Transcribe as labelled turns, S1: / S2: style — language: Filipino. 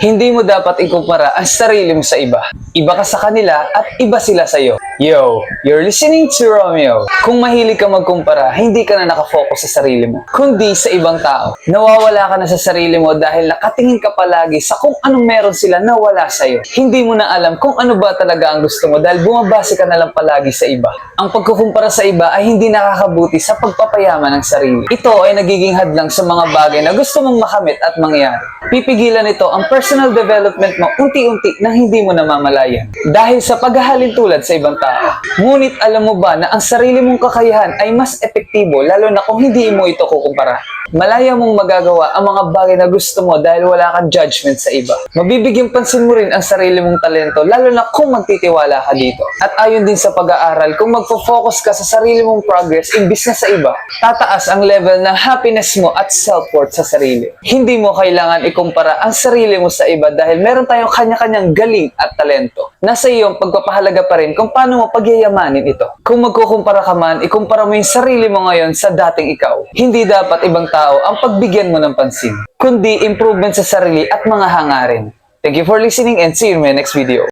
S1: Hindi mo dapat ikumpara ang sarili mo sa iba. Iba ka sa kanila at iba sila sa iyo. Yo, you're listening to Romeo. Kung mahilig ka magkumpara, hindi ka na nakafocus sa sarili mo, kundi sa ibang tao. Nawawala ka na sa sarili mo dahil nakatingin ka palagi sa kung anong meron sila na wala sa iyo. Hindi mo na alam kung ano ba talaga ang gusto mo dahil bumabase ka na lang palagi sa iba. Ang pagkukumpara sa iba ay hindi nakakabuti sa pagpapayaman ng sarili. Ito ay nagiging hadlang sa mga bagay na gusto mong makamit at mangyari. Pipigilan ito ang personal development mo unti-unti nang hindi mo namamalayan. Dahil sa paghahalin tulad sa ibang tao. Ngunit alam mo ba na ang sarili mong kakayahan ay mas epektibo lalo na kung hindi mo ito kukumpara. Malaya mong magagawa ang mga bagay na gusto mo dahil wala kang judgment sa iba. Mabibigyan pansin mo rin ang sarili mong talento lalo na kung magtitiwala ka dito. At ayon din sa pag-aaral, kung magpo-focus ka sa sarili mong progress imbis na sa iba, tataas ang level ng happiness mo at self-worth sa sarili. Hindi mo kailangan ikumpara ang sarili mo sa iba dahil meron tayong kanya-kanyang galing at talento. Nasa iyo ang pagpapahalaga pa rin kung paano mo pagyayamanin ito. Kung magkukumpara ka man, ikumpara mo yung sarili mo ngayon sa dating ikaw. Hindi dapat ibang tao ang pagbigyan mo ng pansin, kundi improvement sa sarili at mga hangarin. Thank you for listening and see you in my next video.